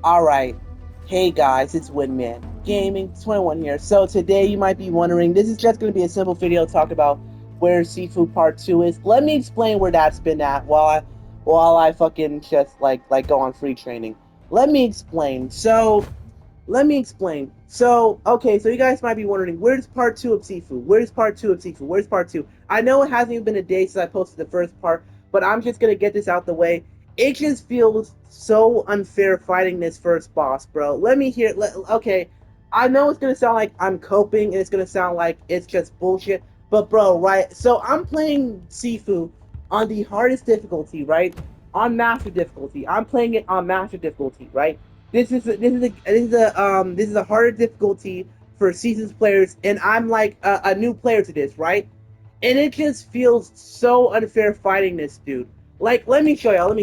Alright, hey guys, it's Windman Gaming 21 here. So today you might be wondering, this is just going to be a simple video to talk about where Sifu Part 2 is. Let me explain where that's been at while I fucking just like go on free training. Let me explain. Okay, so you guys might be wondering, where's part 2 of Sifu? Where's part 2 of Sifu? Where's part 2? I know it hasn't even been a day since I posted the first part, but I'm just gonna get this out the way. It just feels so unfair fighting this first boss, bro. Okay, I know it's gonna sound like I'm coping, and it's gonna sound like it's just bullshit, but bro, right? So I'm playing Sifu on the hardest difficulty, right? On master difficulty. I'm playing it on master difficulty, right? This is a harder difficulty for seasoned players, and I'm like a new player to this, right? And it just feels so unfair fighting this dude. Like, let me show y'all,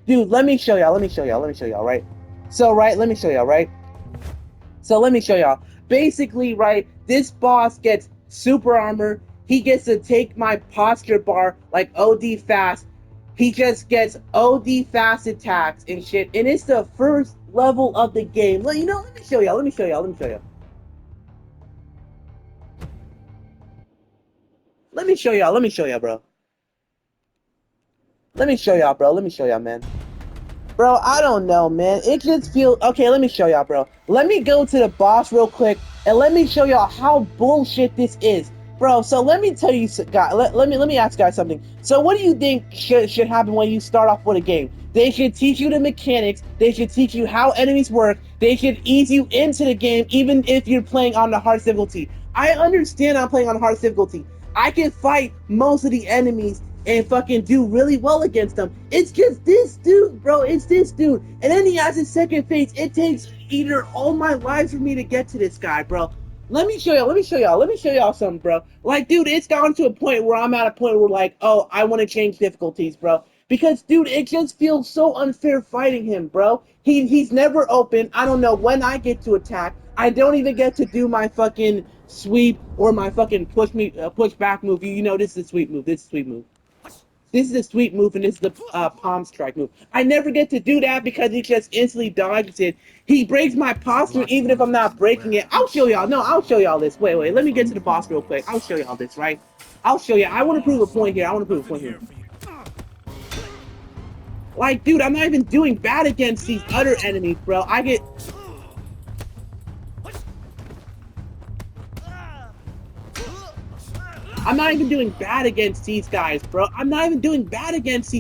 dude. Let me show y'all, right? So, right, let me show y'all, right? So let me show y'all. Basically, right, this boss gets super armor. He gets to take my posture bar like OD fast. He just gets OD fast attacks and shit. And it's the first level of the game. Let me show y'all. Let me show y'all, bro. Let me show y'all, man. Bro, I don't know, man. It just feels... Okay, let me show y'all, bro. Let me go to the boss real quick, and let me show y'all how bullshit this is. Bro, so let me tell you, guys, let me ask you guys something. So what do you think should happen when you start off with a game? They should teach you the mechanics. They should teach you how enemies work. They should ease you into the game, even if you're playing on the hardest difficulty. I understand I'm playing on hardest difficulty. I can fight most of the enemies and fucking do really well against them. It's just this dude, bro. It's this dude. And then he has his second phase. It takes either all my lives for me to get to this guy, bro. Let me show y'all something, bro. Like, dude, it's gotten to a point where I'm at a point where, like, oh, I want to change difficulties, bro. Because, dude, it just feels so unfair fighting him, bro. He's never open. I don't know when I get to attack. I don't even get to do my fucking sweep or my fucking push back move. You know, this is a sweep move. This is a sweep move, and this is the palm strike move. I never get to do that because he just instantly dodges it. He breaks my posture even if I'm not breaking it. I'll show y'all. No, I'll show y'all this. Wait. Let me get to the boss real quick. I'll show y'all this, right? I'll show you. I want to prove a point here. Like, dude, I'm not even doing bad against these other enemies, bro. I'm not even doing bad against these guys, bro. I'm not even doing bad against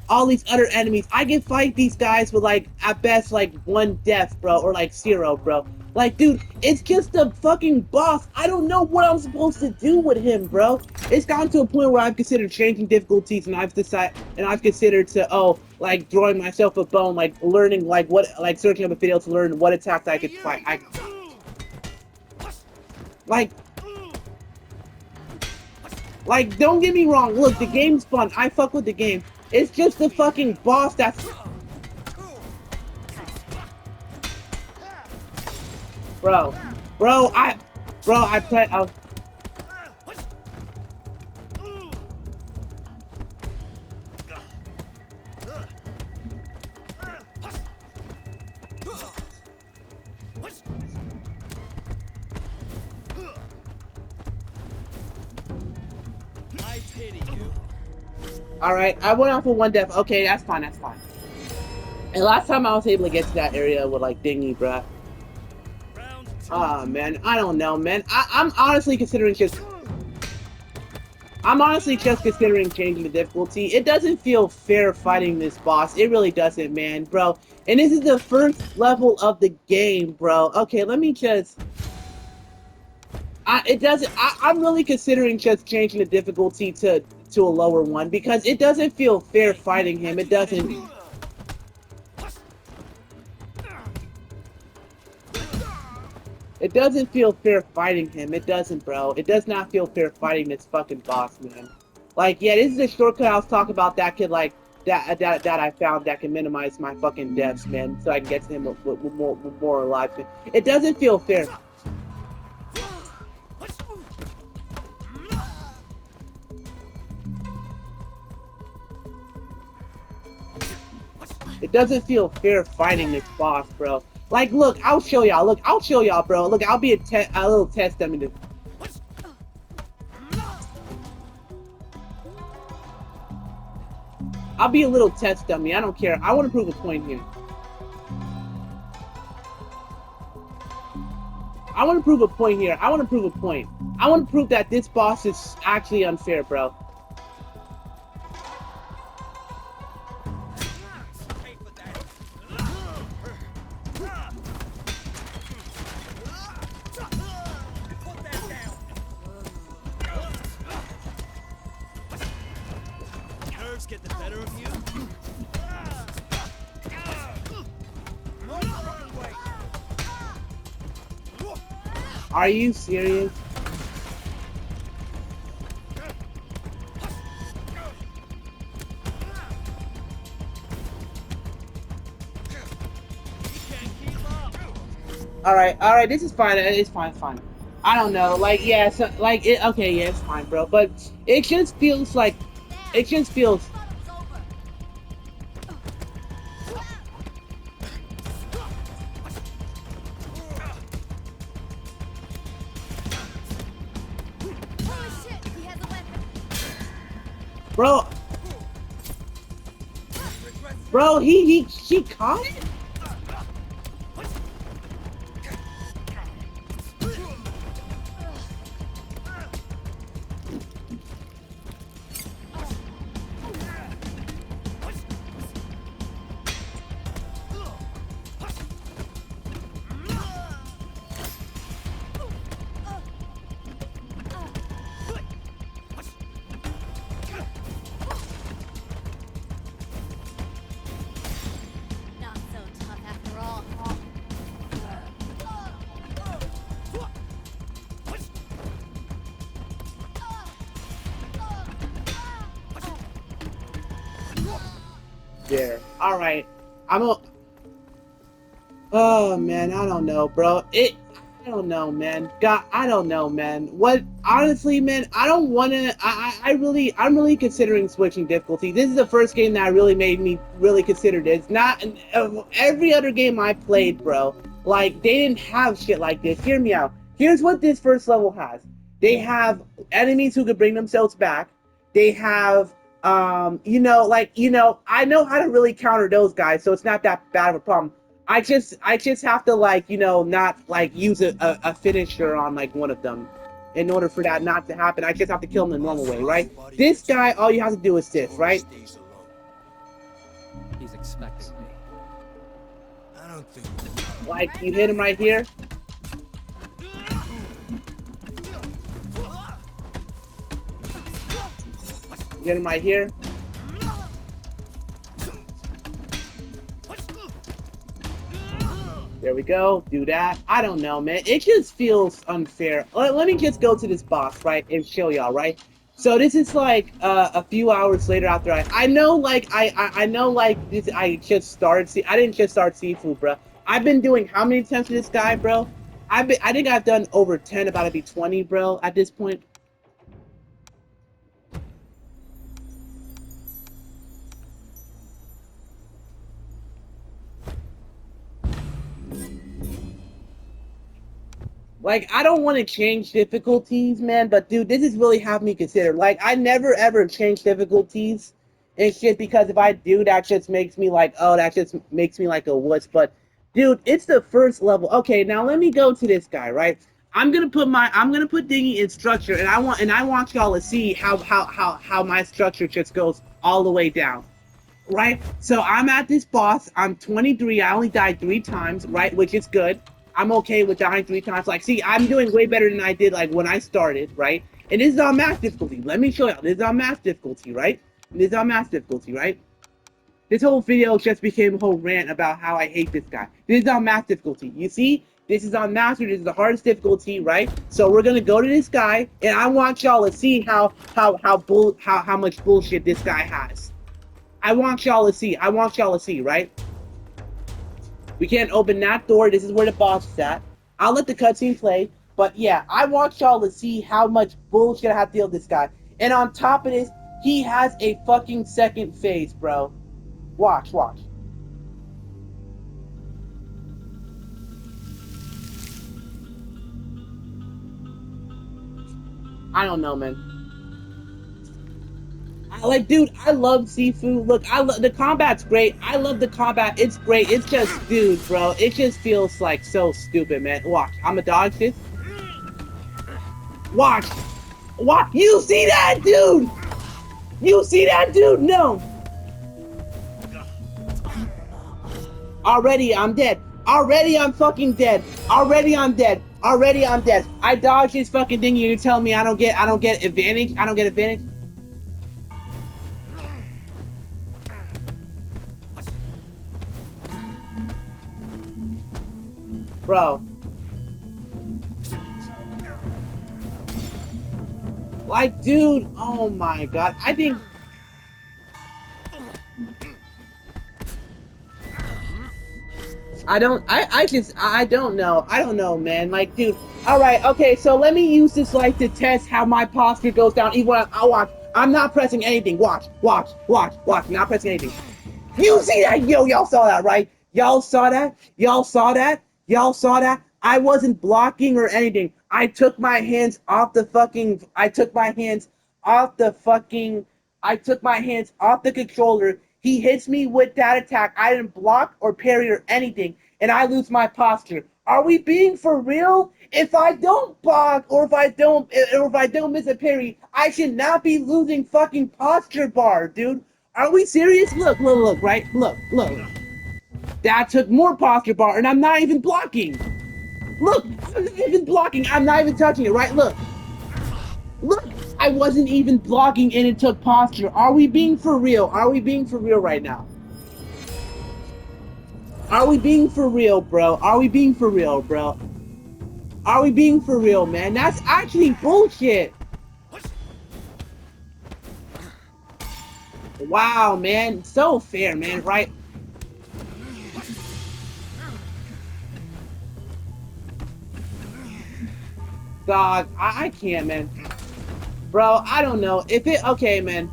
all these other enemies. I can fight these guys with, like, at best, like, 1 death, bro, or, like, 0, bro. Like, dude, it's just a fucking boss. I don't know what I'm supposed to do with him, bro. It's gotten to a point where I've considered changing difficulties, and I've considered like, throwing myself a bone, like, learning, like, searching up a video to learn what attacks I could fight. Like, don't get me wrong. Look, the game's fun. I fuck with the game. It's just the fucking boss that's... Bro. I play... I pity you. Alright, I went off with 1 death. Okay, that's fine. And last time I was able to get to that area with, like, Dingy, bruh. Ah, man, I don't know, man. I'm honestly considering considering changing the difficulty. It doesn't feel fair fighting this boss. It really doesn't, man, bro. And this is the first level of the game, bro. Okay, let me just... I'm really considering just changing the difficulty to a lower one because it doesn't feel fair fighting him. It doesn't... It doesn't feel fair fighting him. It doesn't, bro. It does not feel fair fighting this fucking boss, man. Like, yeah, this is a shortcut I was talking about that could, like, that I found that can minimize my fucking deaths, man, so I can get to him with more alive. It doesn't feel fair. It doesn't feel fair fighting this boss, bro. Like, look, I'll show y'all. Look, I'll show y'all, bro. Look, I'll be a little test dummy. I'll be a little test dummy. I don't care. I want to prove a point here. I want to prove a point here. I want to prove a point. I want to prove that this boss is actually unfair, bro. Get the better of you. Are you serious? All right, this is fine. It's fine, I don't know, like, yeah, so, like, okay, yeah, it's fine, bro. But it just feels like, bro, she caught it? There. All right. Oh man, I don't know, bro. I don't know, man. God, I don't know, man. What? Honestly, man, I don't want to. I'm really considering switching difficulty. This is the first game that really made me really consider this. Not every other game I played, bro. Like, they didn't have shit like this. Hear me out. Here's what this first level has. They have enemies who could bring themselves back. They have I know how to really counter those guys, so it's not that bad of a problem. I just have to, like, not, like, use a finisher on, like, one of them. In order for that not to happen, I just have to kill him the normal way, right? This guy, all you have to do is this, right? He's expecting me. I don't think. Like, you hit him right here. Get him right here. There we go. Do that. I don't know, man. It just feels unfair. Let me just go to this boss, right, and show y'all, right? So this is like a few hours later after I know, like, I know, like, this. I just started. I didn't just start Sifu, bro. I've been doing how many attempts to this guy, bro? I think I've done over 10, about to be 20, bro, at this point. Like, I don't want to change difficulties, man, but dude, this is really having me consider. Like, I never ever change difficulties and shit, because if I do, that just makes me like, oh, that just makes me like a wuss. But dude, it's the first level. Okay, now let me go to this guy, right? I'm gonna put Dingy in structure, and I want y'all to see how my structure just goes all the way down. Right? So I'm at this boss. I'm 23. I only died 3 times, right? Which is good. I'm okay with dying 3 times. Like, see, I'm doing way better than I did, like, when I started, right? And this is on max difficulty. Let me show you. This is on max difficulty, right? This is on max difficulty, right? This whole video just became a whole rant about how I hate this guy. This is on max difficulty. You see? This is on master. This is the hardest difficulty, right? So we're gonna go to this guy, and I want y'all to see how much bullshit this guy has. I want y'all to see, right? We can't open that door. This is where the boss is at. I'll let the cutscene play. But yeah, I want y'all to see how much bullshit I have to deal with this guy. And on top of this, he has a fucking second phase, bro. Watch. I don't know, man. Like, dude, I love seafood. Look, the combat's great. I love the combat. It's great. It's just, dude, bro, it just feels like so stupid, man. Watch, I'ma dodge this. Watch, watch. You see that, dude? You see that, dude? No. Already, I'm dead. Already, I'm fucking dead. Already, I'm dead. Already, I'm dead. I dodged this fucking thing. You're telling me I don't get advantage? I don't get advantage? Bro. Like, dude, oh my god. I think... I don't know. I don't know, man. Like, dude, alright, okay, so let me use this, like, to test how my posture goes down. Even when I watch, I'm not pressing anything. Watch, watch, watch, watch. Not pressing anything. You see that? Yo, y'all saw that, right? Y'all saw that? Y'all saw that? Y'all saw that? I wasn't blocking or anything. I took my hands off the fucking... I took my hands off the controller. He hits me with that attack. I didn't block or parry or anything, and I lose my posture. Are we being for real? If I don't block or if I don't miss a parry, I should not be losing fucking posture bar, dude. Are we serious? Look, look, look, right? Look, look. That took more posture bar, and I'm not even blocking. Look, I'm not even blocking. I'm not even touching it, right? Look. Look, I wasn't even blocking and it took posture. Are we being for real? Are we being for real right now? Are we being for real, bro? Are we being for real, bro? Are we being for real, man? That's actually bullshit. Wow, man. So fair, man, right? Dog, I can't, man. Bro, I don't know. If it... Okay, man.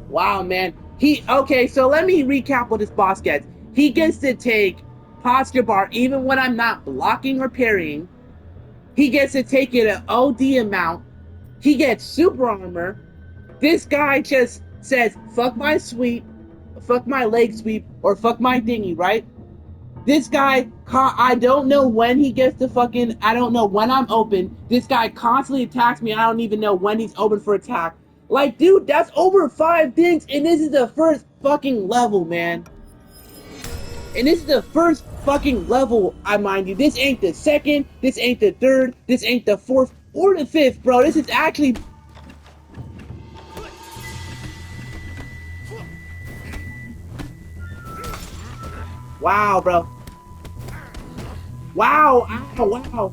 Wow, man. Okay, so let me recap what this boss gets. He gets to take posture bar even when I'm not blocking or parrying. He gets to take it an OD amount. He gets super armor. This guy just says, fuck my sweep, fuck my leg sweep, or fuck my dinghy, right? This guy, I don't know when he gets to fucking, I don't know when I'm open. This guy constantly attacks me. I don't even know when he's open for attack. Like, dude, that's over 5 things, and this is the first fucking level, man. And this is the first fucking level, I mind you. This ain't the second, this ain't the third, this ain't the fourth, or the fifth, bro. This is actually... Wow, bro. Wow, ow, wow.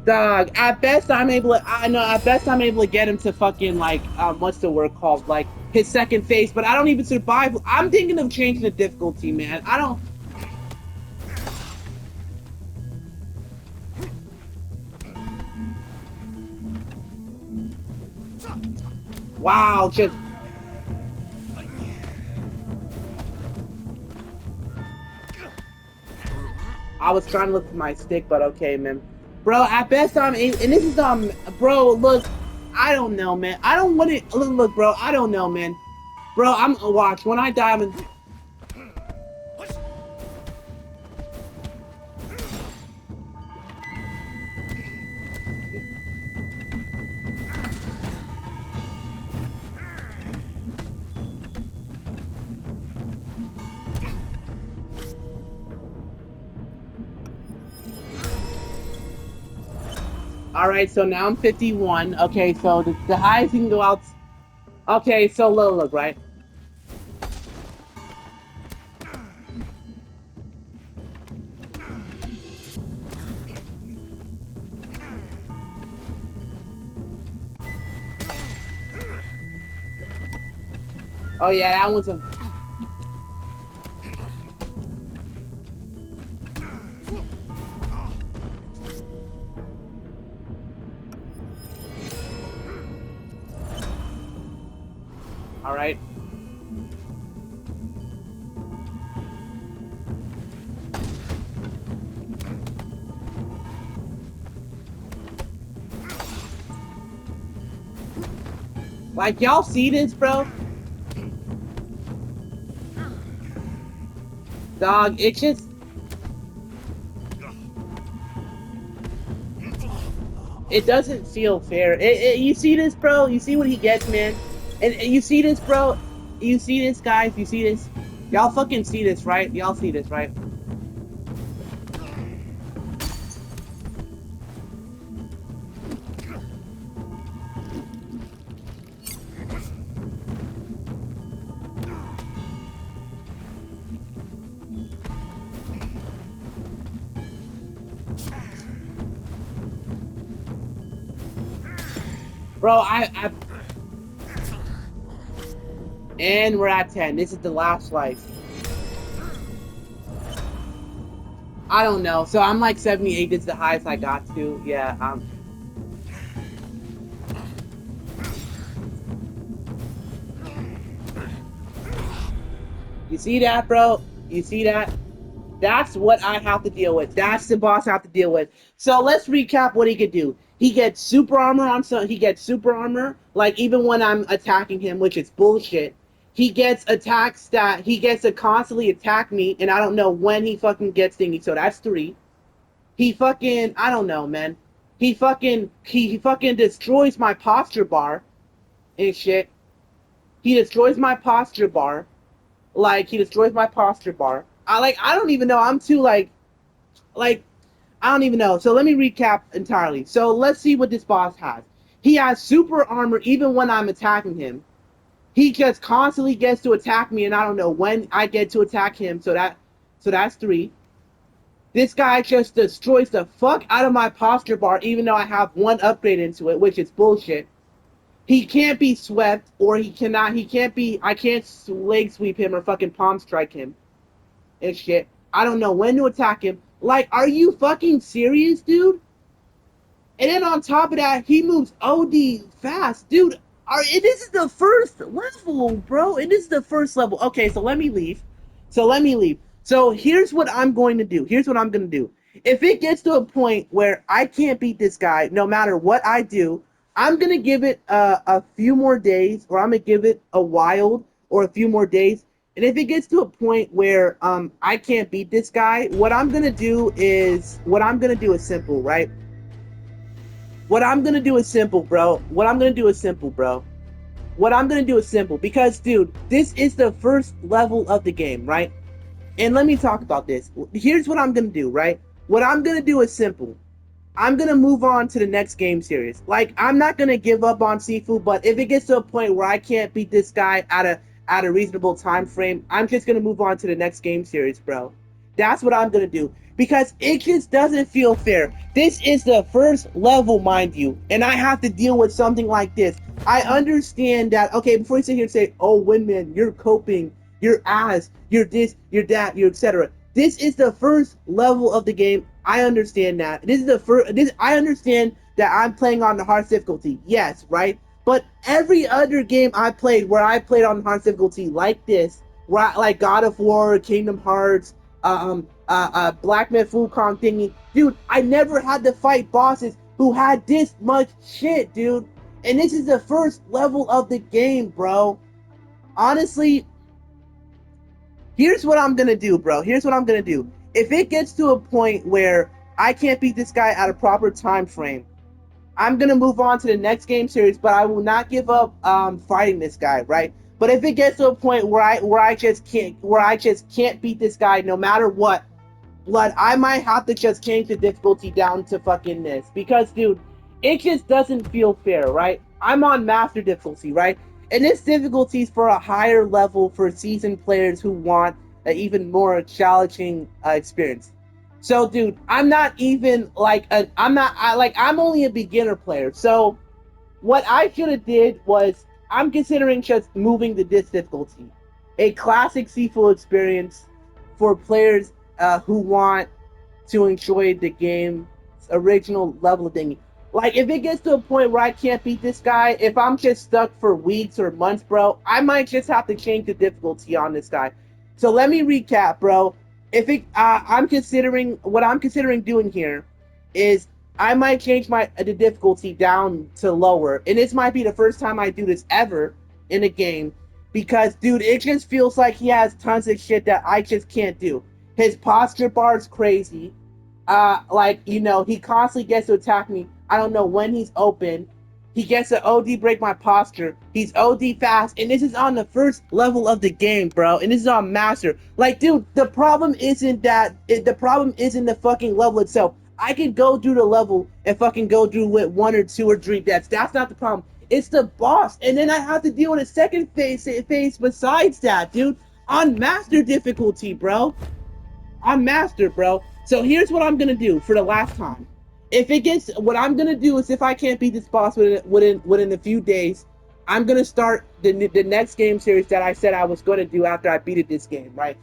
Dog, at best I'm able to get him to fucking, like, what's the word called? Like, his second phase, but I don't even survive. I'm thinking of changing the difficulty, man. I don't... Wow, just... I was trying to look for my stick, but okay, man. Bro, at best I'm... And this is, bro, look, I don't know, man. I don't want to... Look, bro, I don't know, man. Bro, watch, when I die, I'm... Alright, so now I'm 51. Okay, so the highest you can go out... Okay, so look, right? Oh yeah, that one's a... Alright. Like, y'all see this, bro? Dog, it just... It doesn't feel fair. You see this, bro? You see what he gets, man? And you see this, bro? You see this, guys? You see this? Y'all fucking see this, right? Y'all see this, right? Bro, and we're at 10. This is the last slice. I don't know. So I'm like 78. This is the highest I got to. Yeah, You see that, bro? You see that? That's what I have to deal with. That's the boss I have to deal with. So let's recap what he could do. He gets super armor on some. He gets super armor, like even when I'm attacking him, which is bullshit. He gets attacks that he gets to constantly attack me, and I don't know when he fucking gets thingy. So that's 3. He fucking I don't know, man. He fucking destroys my posture bar and shit. He destroys my posture bar. Like he destroys my posture bar. I don't even know. I'm too like I don't even know. So let me recap entirely. So let's see what this boss has. He has super armor even when I'm attacking him. He just constantly gets to attack me, and I don't know when I get to attack him. So that's 3. This guy just destroys the fuck out of my posture bar, even though I have 1 upgrade into it, which is bullshit. He can't be swept, or he can't be, I can't leg sweep him or fucking palm strike him. And shit. I don't know when to attack him. Like, are you fucking serious, dude? And then on top of that, he moves OD fast. Dude, this is the first level, bro. And this is the first level. Okay, so let me leave. So here's what I'm going to do. If it gets to a point where I can't beat this guy, no matter what I do, I'm going to give it a few more days, or I'm going to give it a wild or a few more days. And if it gets to a point where I can't beat this guy, what I'm going to do is simple, right? What I'm going to do is simple, bro. Because, dude, this is the first level of the game, right? And let me talk about this. Here's what I'm going to do, right? What I'm going to do is simple. I'm going to move on to the next game series. Like, I'm not going to give up on Sifu, but if it gets to a point where I can't beat this guy at a reasonable time frame, I'm just going to move on to the next game series, bro. That's what I'm going to do. Because it just doesn't feel fair. This is the first level, mind you, and I have to deal with something like this. I understand that, okay, before you sit here and say, oh, Windman, you're coping, you're ass, you're this, you're that, you're etc. This is the first level of the game. I understand that. I understand that I'm playing on the hardest difficulty. Yes, right? But every other game I played where I played on hardest difficulty like this, like God of War, Kingdom Hearts, Black Myth Wukong thingy, dude, I never had to fight bosses who had this much shit, dude. And this is the first level of the game, bro. Honestly, here's what I'm gonna do, bro. If it gets to a point where I can't beat this guy at a proper time frame, I'm gonna move on to the next game series, but I will not give up fighting this guy, right? But if it gets to a point where I just can't beat this guy no matter what, blood, I might have to just change the difficulty down to fucking this. Because, dude, it just doesn't feel fair, right? I'm on master difficulty, right? And this difficulty is for a higher level for seasoned players who want an even more challenging experience. So, dude, I'm not even like I'm only a beginner player. So, what I should have did was I'm considering just moving to this difficulty, a classic Sifu experience for players who want to enjoy the game's original level of thing. Like, if it gets to a point where I can't beat this guy, if I'm just stuck for weeks or months, bro, I might just have to change the difficulty on this guy. So let me recap, bro. If it, I'm considering doing here is I might change the difficulty down to lower, and this might be the first time I do this ever in a game, because dude, it just feels like he has tons of shit that I just can't do. His posture bar is crazy. Like, you know, he constantly gets to attack me. I don't know when he's open. He gets to OD break my posture. He's OD fast, and this is on the first level of the game, bro. And this is on master. Like, dude, the problem isn't the problem isn't the fucking level itself. I can go through the level and fucking go through with 1 or 2 or 3 deaths. That's not the problem. It's the boss, and then I have to deal with a second phase besides that, dude. On master difficulty, bro. I'm master, bro. So here's what I'm gonna do for the last time. If it gets, what I'm gonna do is, if I can't beat this boss within a few days, I'm gonna start the next game series that I said I was gonna do after I beat this game, right?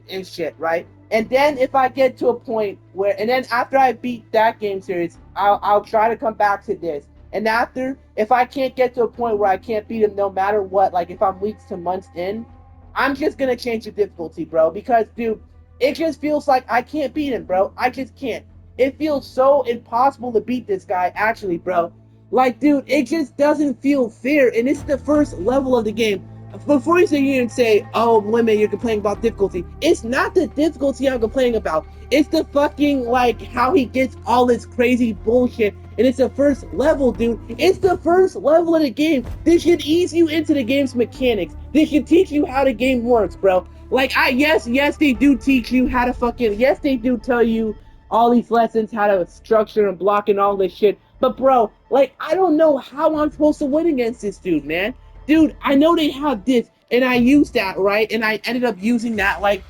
And shit, right? And then if I get to a point where, and then after I beat that game series, I'll try to come back to this. And after, if I can't get to a point where I can't beat him no matter what, like if I'm weeks to months in, I'm just gonna change the difficulty, bro. Because, dude, it just feels like I can't beat him, bro. I just can't. It feels so impossible to beat this guy, actually, bro. Like, dude, it just doesn't feel fair. And it's the first level of the game. Before you sit here and say, oh, women, you're complaining about difficulty. It's not the difficulty I'm complaining about. It's the fucking, like, how he gets all this crazy bullshit. And it's the first level, dude. It's the first level of the game. This should ease you into the game's mechanics. This should teach you how the game works, bro. Like, yes, they do teach you how to fucking, yes, they do tell you all these lessons, how to structure and block and all this shit. But, bro, like, I don't know how I'm supposed to win against this dude, man. Dude, I know they have this, and I used that, right? And I ended up using that, like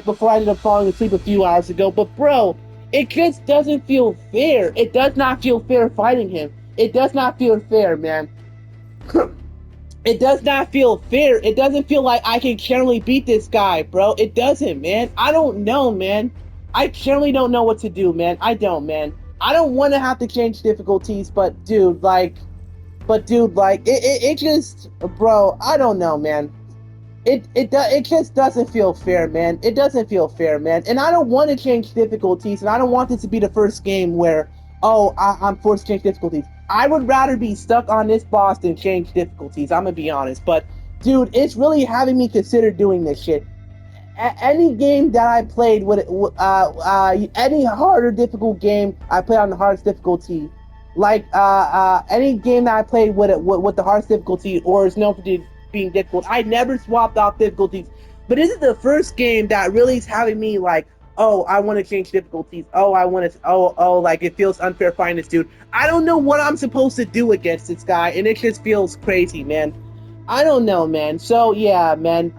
before I ended up falling asleep a few hours ago. But, bro, it just doesn't feel fair. It does not feel fair fighting him. It does not feel fair, man. It does not feel fair. It doesn't feel like I can generally beat this guy, bro. It doesn't, man. I don't know, man. I generally don't know what to do, man. I don't, man. I don't want to have to change difficulties, but dude, like, it just, bro, I don't know, man. It just doesn't feel fair, man. It doesn't feel fair, man. And I don't want to change difficulties, and I don't want this to be the first game where, oh, I'm forced to change difficulties. I would rather be stuck on this boss than change difficulties. I'm gonna be honest, but dude, it's really having me consider doing this shit. Any game that I played with, any hard or difficult game I played on the hardest difficulty, like any game that I played with the hardest difficulty or is known for being difficult, I never swapped out difficulties. But this is the first game that really is having me like, oh, I want to change difficulties. Oh, I want to. Oh, like it feels unfair fighting this dude. I don't know what I'm supposed to do against this guy, and it just feels crazy, man. I don't know, man. So yeah, man.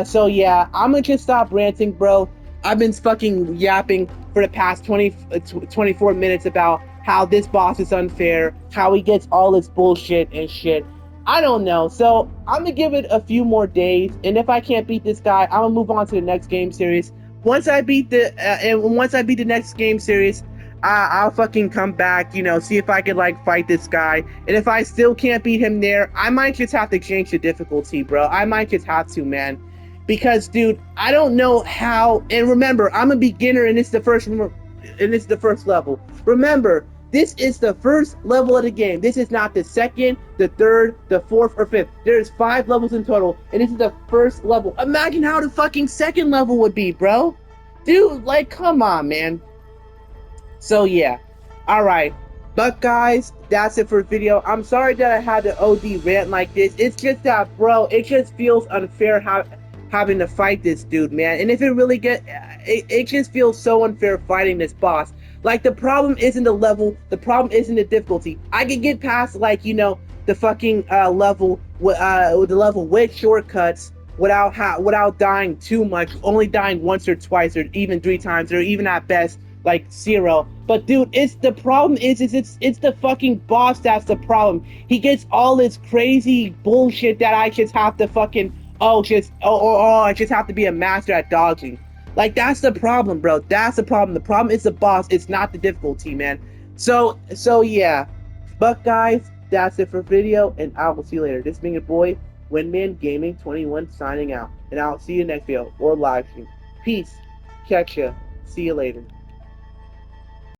So yeah, I'm gonna just stop ranting, bro. I've been fucking yapping for the past 24 minutes about how this boss is unfair, how he gets all this bullshit and shit. I don't know. So I'm gonna give it a few more days, and if I can't beat this guy, I'm gonna move on to the next game series. Once I beat the next game series, I'll fucking come back, you know, see if I can like fight this guy. And if I still can't beat him there, I might just have to change the difficulty, bro. I might just have to, man. Because, dude, I don't know how. And remember, I'm a beginner, and it's the first level. Remember, this is the first level of the game. This is not the second, the third, the fourth, or fifth. There's 5 levels in total, and this is the first level. Imagine how the fucking second level would be, bro. Dude, like, come on, man. So, yeah. Alright. But, guys, that's it for the video. I'm sorry that I had to OD rant like this. It's just that, bro, it just feels unfair having to fight this dude, man. And if it really it just feels so unfair fighting this boss. Like, the problem isn't the level, the problem isn't the difficulty. I can get past, like, you know, the fucking level with shortcuts without dying too much, only dying once or twice or even 3 times or even at best like 0. But dude, it's the problem is it's the fucking boss that's the problem. He gets all this crazy bullshit that I just have to fucking I just have to be a master at dodging. Like, that's the problem, bro. That's the problem. The problem is the boss. It's not the difficulty, man. So yeah. But guys, that's it for video, and I will see you later. This being your boy, Windman Gaming 21 signing out. And I'll see you next video or live stream. Peace. Catch ya. See you later.